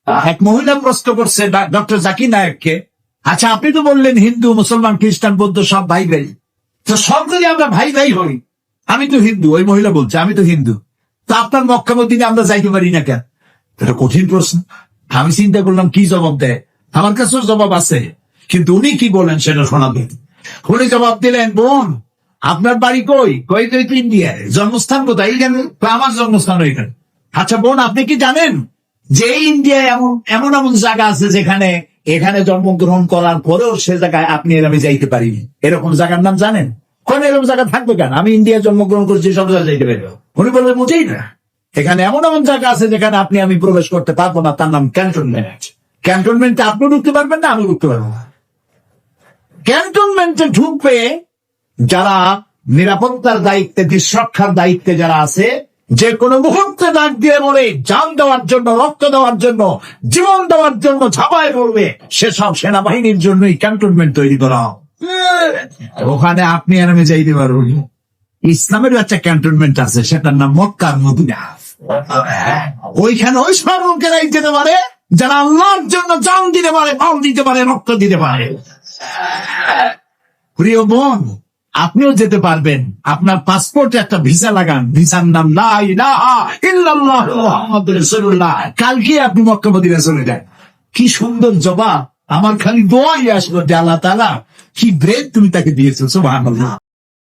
এক মহিলা প্রশ্ন করছে ডক্টর জাকির নায়েককে, আচ্ছা আপনি তো বললেন হিন্দু মুসলমান খ্রিস্টান বৌদ্ধ সব ভাই ভাই, তো সব যদি আমরা ভাই ভাই হই, আমি তো হিন্দু, ওই মহিলা বলছে আমি তো হিন্দু, তো আপনার মক্কা মদিনায় আমরা যাইতে পারি না কেন? এটা কঠিন প্রশ্ন। আমি চিন্তা করলাম কি জবাব দেয়, আমার কাছেও জবাব আছে, কিন্তু উনি কি বলেন সেটা শোনাবেন। উনি জবাব দিলেন, বোন আপনার বাড়ি কই? কই তো ইন্ডিয়ায়। জন্মস্থান কোথায়? এইখানে। আমার জন্মস্থান ওইখানে। আচ্ছা বোন আপনি কি জানেন যে ইন্ডিয়ায় এমন এমন এমন জায়গা আছে যেখানে এখানে জন্মগ্রহণ করার পরেও সে জায়গায় আপনি আর আমি যাইতে পারিনি, এরকম জায়গার নাম জানেন? কোন এরকম জায়গা থাকবে কেন? আমি ইন্ডিয়ায় জন্মগ্রহণ করছি, সব জায়গায় যাইতে পারবো। উনি বললেন বুঝেই না, এখানে এমন এমন জায়গা আছে যেখানে আপনি আমি প্রবেশ করতে পারবো না, তার নাম ক্যান্টনমেন্ট। ক্যান্টনমেন্টে আপনি ঢুকতে পারবেন না, আমি ঢুকতে পারবো না। ক্যান্টনমেন্টে ঢুকবে যারা নিরাপত্তার দায়িত্বে, দেশরক্ষার দায়িত্বে যারা আছে, যে কোনো মুহূর্তে ডাক দিয়ে বলে জান দেওয়ার জন্য, রক্ত দেওয়ার জন্য, জীবন দেওয়ার জন্য ঝাঁপায় পড়বে, সেসব সেনাবাহিনীর জন্যই ক্যান্টনমেন্ট তৈরি করা। ওখানে আপনি আর আমি যাইতে পারবো। ইসলামের একটা ক্যান্টনমেন্ট আছে, সেটার নাম মক্কার মদিনা। ওইখানে ওই সব লোকেরাই যেতে পারে যারা আল্লাহর জন্য জান দিতে পারে, মাল দিতে পারে, রক্ত দিতে পারে। প্রিয় বোন, আপনিও যেতে পারবেন। আপনার পাসপোর্টে একটা ভিসা লাগান, ভিসার নাম লা ইলাহা ইল্লাল্লাহ মুহাম্মাদুর রাসূলুল্লাহ। কালকে আপনি মক্কা মদিনা চলে যান। কি সুন্দর জবাব! আমার খালি দোয়াই আসলো যে আল্লাহ তাআলা কি ব্রেন তুমি তাকে দিয়েছো, সুবহানাল্লাহ।